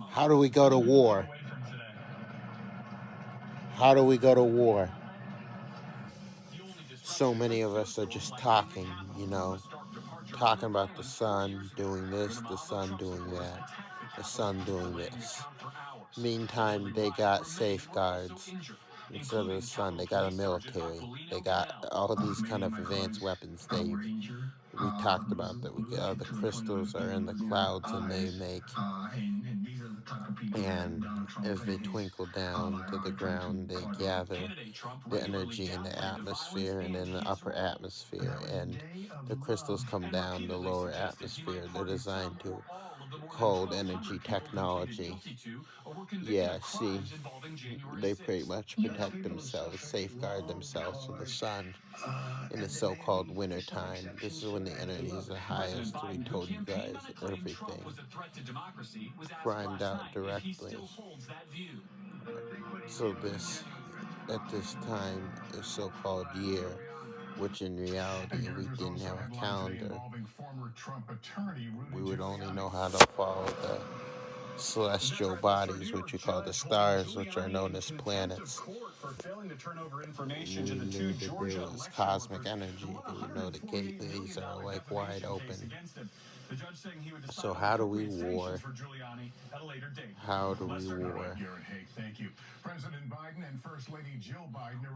How do we go to war? How do we go to war? So many of us are just talking, talking about the sun doing this, the sun doing that, the sun doing this. Meantime, they got safeguards. Instead of the sun, they got a military. They got all these kind of advanced weapons. We talked about that. The crystals are in the clouds, and they make, and as they twinkle down to the ground, they gather the energy in the atmosphere and in the upper atmosphere, and the crystals come down the lower atmosphere. They're designed to hold energy technology. Yeah, see, they pretty much protect themselves, safeguard themselves from the sun in the so-called winter time. This is when the energy is the highest. We told you guys everything primed out directly. So at this time, the so-called year, which in reality, if we didn't have a calendar, we would only know how to follow the celestial bodies, which we call the stars, which are known as planets. We knew that there was cosmic energy. That we know the gateways are like wide open. So how do we war? How do we war?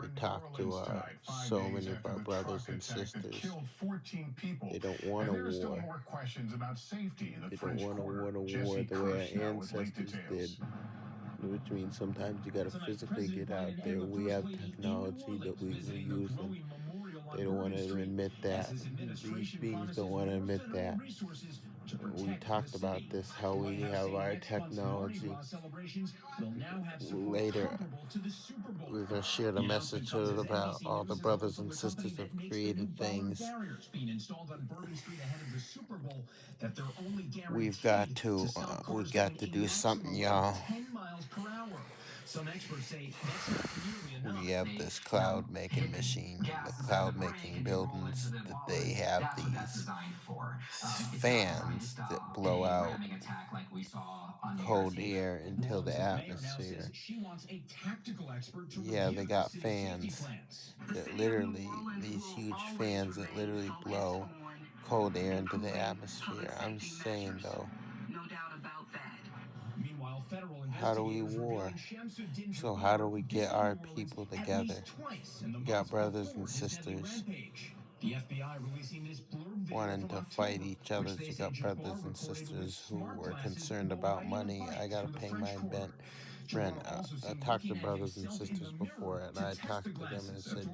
We talk to so many of our brothers and sisters. They don't want a war. They don't want to war the way our ancestors did. Which means sometimes you gotta physically get out there. We have technology that we're using. They don't want to admit that. These beings don't want to admit that. We talked about this, how we have our technology. Later, we're going to share the message about all the brothers and sisters have created things. We've got to do something, y'all. We have this cloud making machine, the cloud making buildings, that they have these fans that blow out cold air into the atmosphere. Yeah, they got fans that literally, these huge fans that literally blow cold air into the atmosphere. I'm saying though, how do we war? So how do we get our people together? We got brothers and sisters wanting to fight each other. You got brothers and sisters who were concerned about money. I gotta pay my rent. I talked to brothers and sisters before, and I talked to them and said,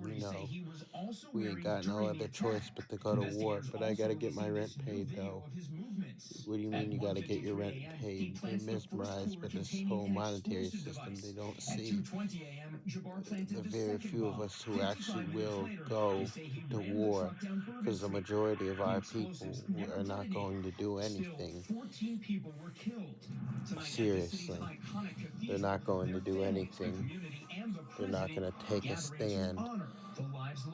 we ain't got no other choice but to go to war. But I gotta get my rent paid, though. What do you mean you gotta get your rent paid? They're mesmerized by this whole monetary system. They don't see the very few of us who actually will go to war, because the majority of our people are not going to do anything. Seriously, they're not going to do anything. They're not going to take a stand.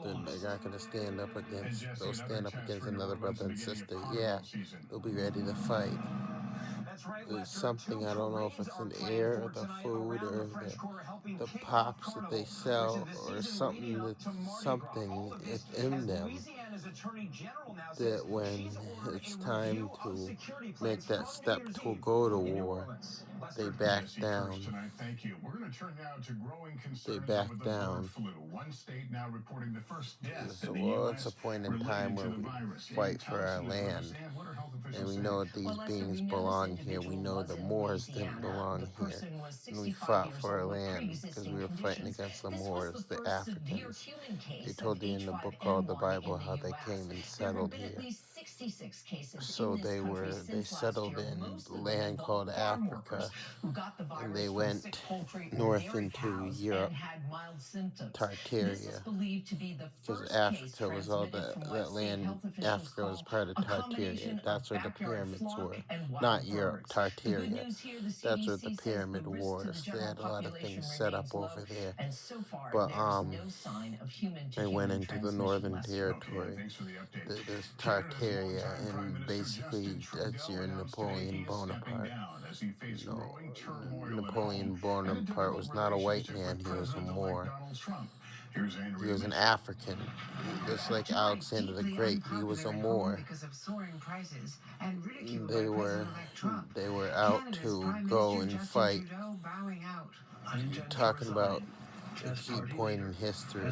They're not going to stand up against. They'll stand up against another brother and sister. Yeah, they'll be ready to fight. There's something, I don't know if it's in the air or the food or the pops that they sell or something it's in them, that when it's time to make that step to go to war, they back down. They back down. Well, it's a point in time where we fight for our land, and we know these beings belong here. We know the Moors didn't belong here, and we fought for our land because we were fighting against the Moors, the Africans. They told you in the book called the Bible how they came and settled here. So they settled in land called Africa, and they went north into Europe, Tartaria, because Africa was all that land. Africa was part of Tartaria. That's where the pyramids were. Not Europe, Tartaria. That's where the pyramid wars. They had a lot of things set up over there. But they went into the Northern Territory. This Tartaria area, and basically that's your Napoleon Bonaparte. No, Napoleon Bonaparte was not a white man; he was a Moor. He was an African, just like Alexander the Great. He was a Moor. They were they were out to go and fight. You're talking about a key point in history.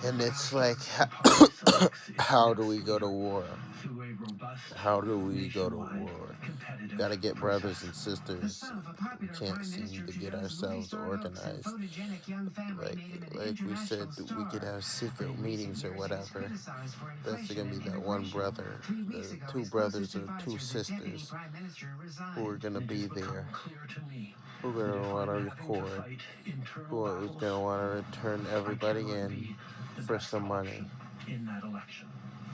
And it's like, how do we go to war? How do we go to war? Got to get brothers and sisters. We can't seem to get ourselves organized. Like we said, we could have secret meetings or whatever. That's gonna be that one brother, the two brothers or two sisters who are gonna be there, who are gonna want to record, who is gonna want to return everybody in for some money.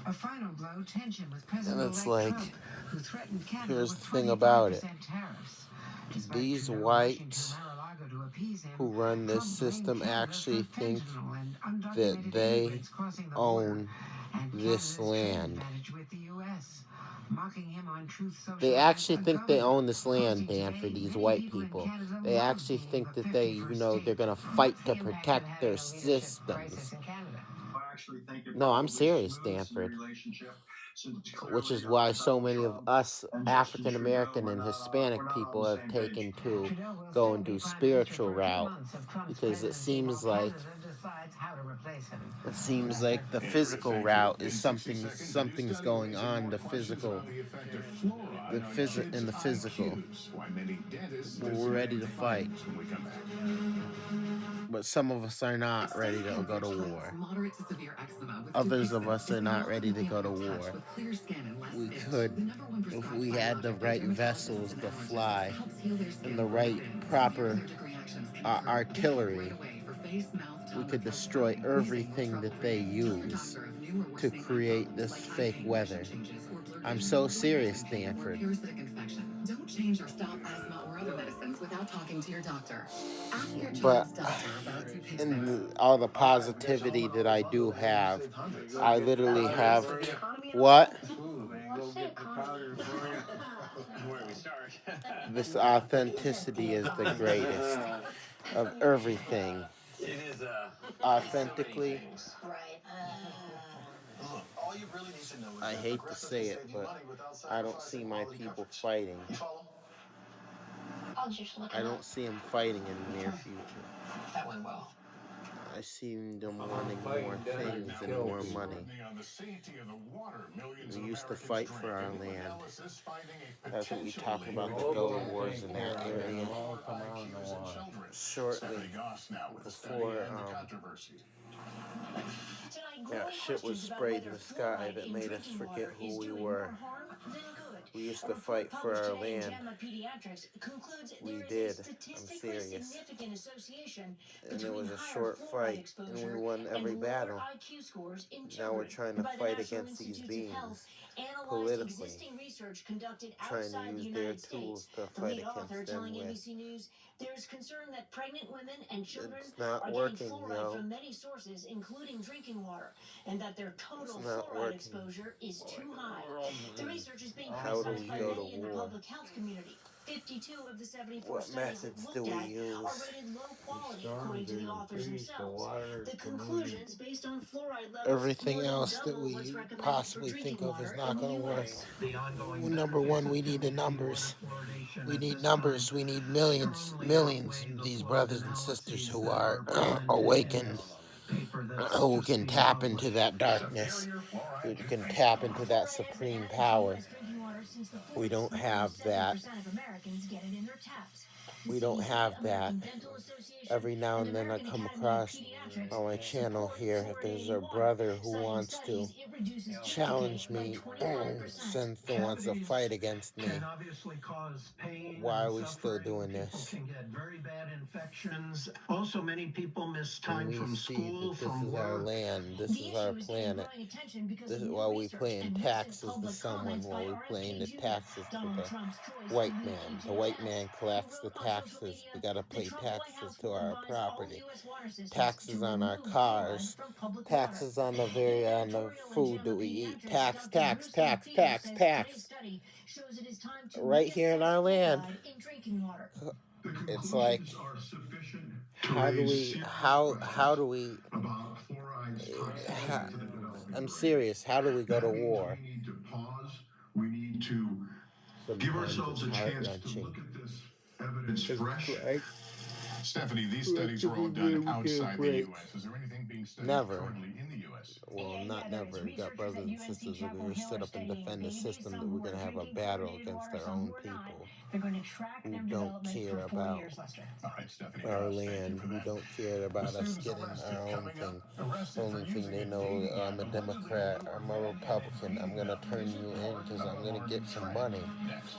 A final blow tension with And President it's Trump, like, who threatened Canada here's with the thing about it. 25% tariffs. Despite These Trudeau rushing to whites Mar-a-Lago to appease him, who run this Trump blamed system Canada actually for think fentanyl and that undocumented they immigrants crossing the border own and this Canada's trade land. advantage with the U.S. Mocking him on Truth They Social as actually a think they governor. own this land, Posting Dan, for today, these many white people in people. Canada They love actually being think the that they, 51st they're state. gonna What's fight the to impact of protect their having a leadership systems. crisis in Canada? No, I'm serious, Stanford. Which is why so many of us African American and Hispanic people have taken to Trudeau will go still and be do prime minister spiritual for a few route, months of Trump's because it presidency while seems like Canada decides how to replace him. the physical route is something's going on. The physical, in the physical. We're ready to fight, but some of us are not ready to go to war. Others of us are not ready to go to war. We could, if we had the right vessels to fly and the right proper artillery, we could destroy everything that they use to create this fake weather. I'm so serious, Stanford. Don't change or stop asthma or other medicines without talking to your doctor. Ask your child's doctor about Dupixent. And all the positivity that I do have, I literally have. What? This authenticity is the greatest of everything. Authentically, I hate to say it, but I don't see my people fighting. I don't see them fighting in the near future. That went well. I see them wanting more things and more money. We used to fight for our land. That's what we talk about, the guerrilla wars in that area. Shortly before that shit was sprayed in the sky that made us forget who we were. We used to fight for our land. We did. I'm serious. And it was a short fight, and we won every battle. Now we're trying to fight against these beings politically, trying to use their tools to fight against them with. There's concern that pregnant women and children are getting fluoride from many sources, including drinking water, and that their total fluoride exposure is too high. The research is being criticized by many in the public health community. 52 of the 74 studies looked at are rated low quality, according to the authors themselves. The conclusions based on fluoride levels. Everything else that we possibly think of is not going to work. Well, number one, we need the numbers. We need numbers. We need millions of these brothers and sisters who are awakened, who can tap into that darkness, who can tap into that supreme power. We don't have that. We don't have that. Every now and then I come across on my channel here, if there's a brother who wants to challenge me, since he wants to fight against me, why are we still doing this? Also, many people miss time from school, from work. This is our land, this is our planet. This is why we paying taxes to someone, while we paying the taxes to the white man. The white man collects the taxes. taxes. We gotta pay taxes to our property, taxes on our cars, taxes on the food that we eat. Tax, tax, tax, tax, tax. Right here in our land. It's like, how do we how, I'm serious. How do we go to war? We need to pause. We need to give ourselves a chance to look at this evidence fresh. Like, Stephanie, these studies are all done outside the U.S. Is there anything being studied never. currently in the U.S.? Well, not never. We got brothers and sisters that we're gonna sit up and defend the system, that we're gonna have a battle against our own people who don't care about All right, Stephanie. our Ross, thank you land, for who that. don't care about us Students getting arrested. our own Coming up, thing. arrested Only for thing using they a know, dating app I'm a allegedly Democrat, to lure I'm a men Republican, I'm gonna turn you in because I'm gonna get some money. Next.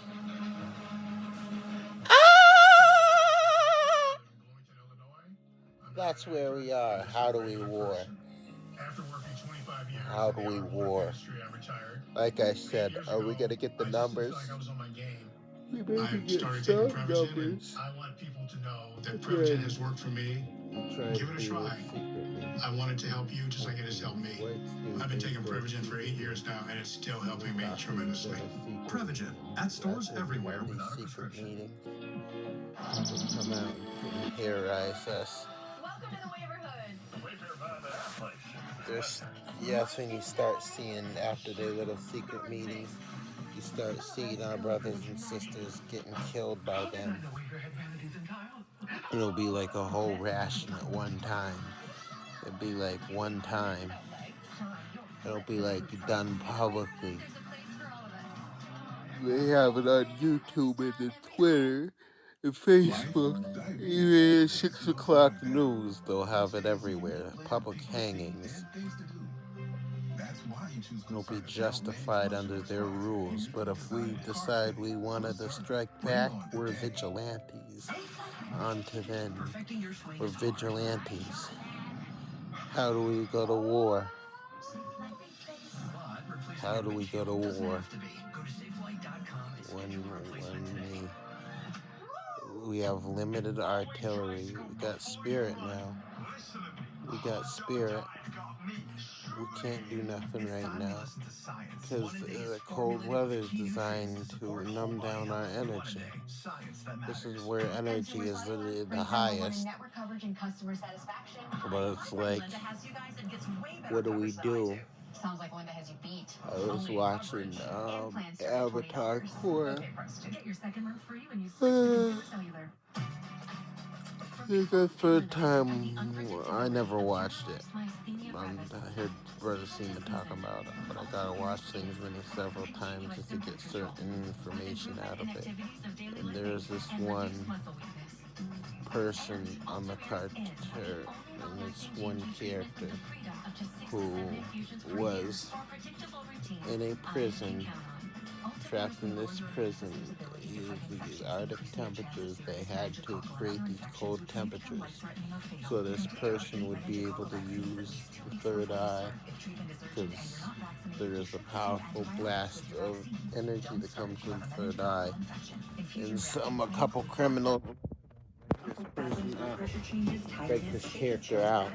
That's where we are. How do we war? After working 25 years How in do the we automotive war? industry, I retired. Like I said, Years are we ago, gonna get the I just numbers? felt like I was on my game. We maybe I get started some taking Prevagen, and numbers. I want people to know that Prevagen has worked for me. Give it a try. I wanted to help you just like it has helped me. I've been taking Prevagen for 8 years now, and it's still helping me tremendously. Prevagen at stores everywhere without a Secret prescription. meetings. Come out and terrorize us. Welcome to the Waverhood. Yes, when you start seeing after their little secret meetings, you start seeing our brothers and sisters getting killed by them. It'll be like a whole ration at one time. It'll be like one time. It'll be like done publicly. They have it on YouTube and the Twitter and Facebook. Even at 6 o'clock news, they'll have it everywhere. Public hangings. It'll be justified under their rules. But if we decide we wanted to strike back, we're vigilantes. On to then. We're vigilantes. How do we go to war? How do we go to war? When we have limited artillery. We got spirit now. We got spirit. We can't do nothing right now because the cold weather is designed to numb down our energy. This is where energy is the highest. But it's like, what do we do? Sounds like Linda has you beat. I was watching Avatar 4. Get your second month free when you switch to Cellular. It's the third time. I never watched it. I heard Brother Seaman talking about it, but I gotta watch things several times just to get certain information out of it. And there's this one person on the cartoon, and this one character who was in a prison, trapped in this prison. These Arctic temperatures, they had to create these cold temperatures so this person would be able to use the third eye, because there is a powerful blast of energy that comes from the third eye. And a couple criminals break this character out.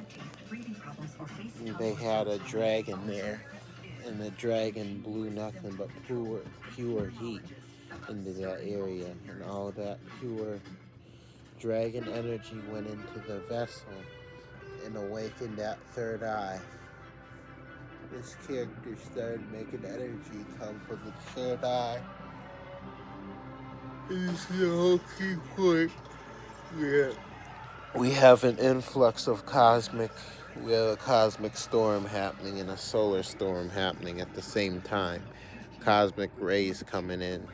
And they had a dragon there, and the dragon blew nothing but pure heat into that area, and all that pure dragon energy went into the vessel and awakened that third eye. This character started making energy come from the third eye. And this is the whole key point. We have an influx of we have a cosmic storm happening and a solar storm happening at the same time. Cosmic rays coming in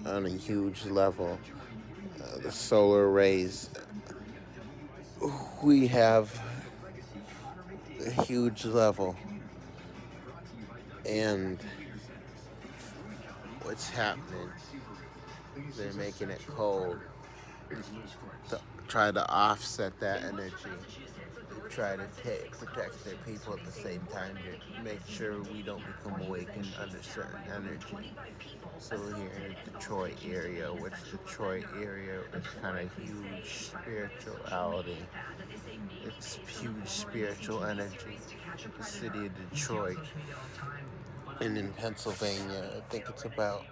on a huge level. The solar rays. We have a huge level. And what's happening? They're making it cold to try to offset that energy. They try to protect their people at the same time to make sure we don't become awakened under certain energy. So we're here in the Detroit area, which Detroit area is kind of huge spirituality. It's huge spiritual energy. The city of Detroit. And in Pennsylvania, I think it's about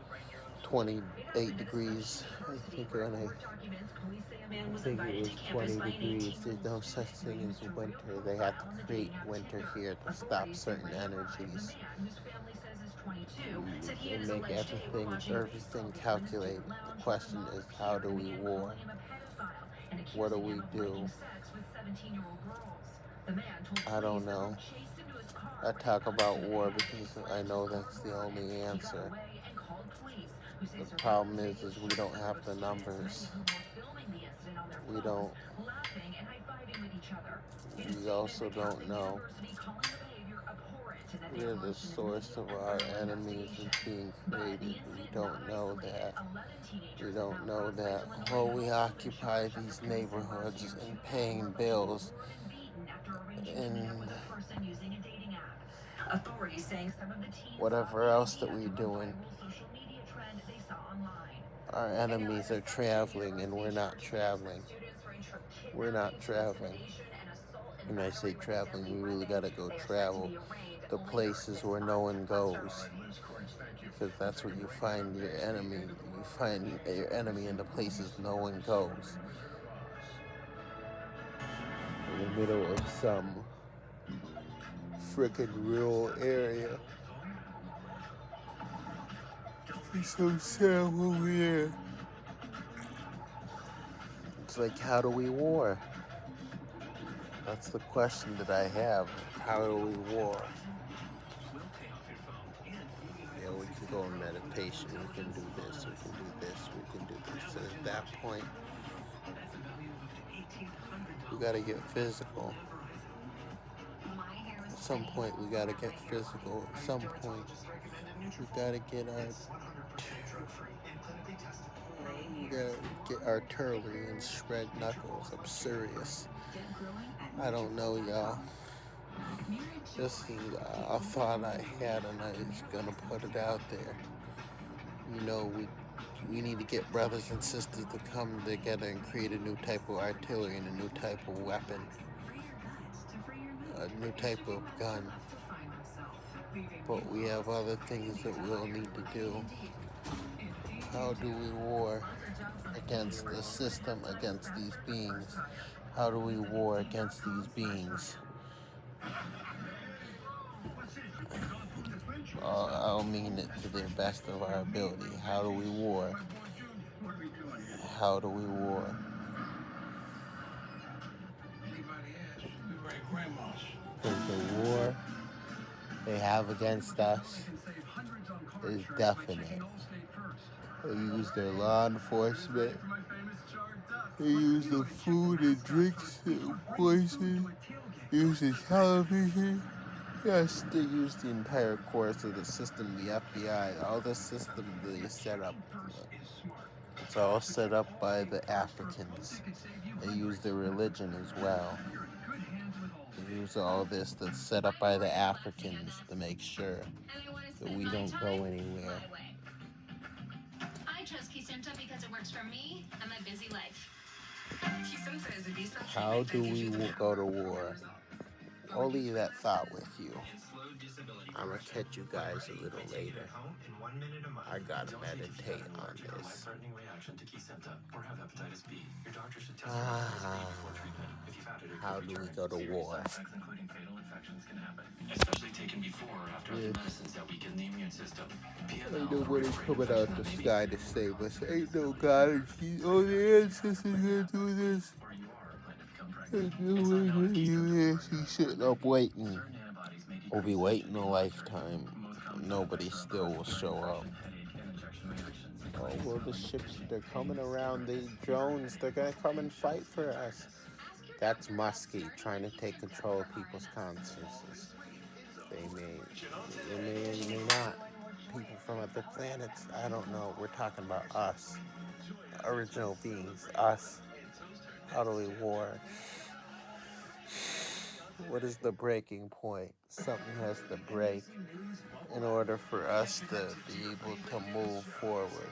28 degrees. I think it was 20 degrees. There's no such thing as winter. They have to create winter here to stop certain energies. And make everything calculated. The question is, how do we war? What do we do? I don't know. I talk about war because I know that's the only answer. The problem is we don't have the numbers. We also don't know where the source of our enemies is being created. We don't know that. We don't know that. Oh, we occupy these neighborhoods and paying bills and whatever else that we're doing. Our enemies are traveling and we're not traveling. We're not traveling. When I say traveling, we really gotta go travel the places where no one goes. Because that's where you find your enemy. You find your enemy in the places no one goes. In the middle of some frickin' rural area. It's so sad over here. It's like, how do we war? That's the question that I have. How do we war? Yeah, we can go in meditation. We can do this. We can do this. We can do this. And at that point, we gotta get physical. At some point, we gotta get physical. At some point, we gotta get artillery and spread knuckles. I'm serious. I don't know, y'all. This is a thought I had, and I was gonna put it out there. You know, we need to get brothers and sisters to come together and create a new type of artillery and a new type of weapon, a new type of gun. But we have other things that we'll need to do. How do we war against the system, against these beings? How do we war against these beings? I'll mean it to the best of our ability. How do we war? How do we war? Because the war they have against us is definite. They use their law enforcement. They use the food and drinks and poison. They use the television. Yes, they use the entire course of the system, the FBI, all the system they set up. It's all set up by the Africans. They use their religion as well. They use all this that's set up by the Africans to make sure that we don't go anywhere. I trust Kisenta because it works for me and my busy life. How do we go to war? I'll leave that thought with you. I'm gonna catch you guys a little later. I gotta meditate on this. How do we go to war? Especially taken before or after other medicines that weaken the immune system. Ain't nobody coming out the sky to save us. Ain't no God. Oh, the ancestors gonna do this. He's sitting up waiting. We'll be waiting a lifetime. Nobody still will show up. Oh, well, the ships, they're coming around. The drones, they're going to come and fight for us. That's Muskie trying to take control of people's consciousness. They may not. People from other planets, I don't know. We're talking about us. Original beings, us. How do we war? What is the breaking point? Something has to break in order for us to be able to move forward.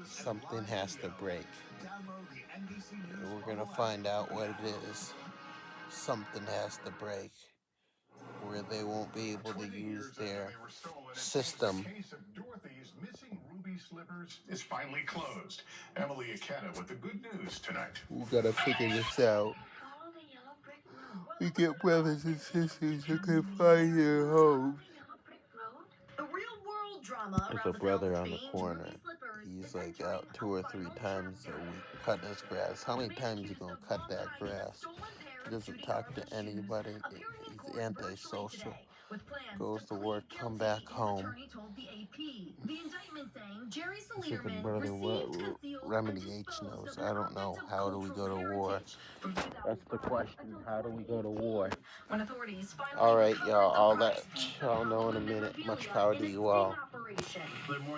Something has to break. And we're going to find out what it is. Something has to break where they won't be able to use their system. The case of Dorothy's missing ruby slippers is finally closed. Emily Aketa with the good news tonight. We gotta figure this out. We get brothers and sisters who can find their homes. The real world drama There's a around the brother film's on the famed corner. ruby slippers He's is like entering out a 2 or 3 final times a chapter. week cutting his grass. How many times you gonna cut that grass? He doesn't talk to anybody. He's antisocial. Goes to work, come back home. This is the brother Remedy H knows. I don't know. How do we go to war? That's the question. How do we go to war? All right, y'all. All that y'all know in a minute. Much power to you all.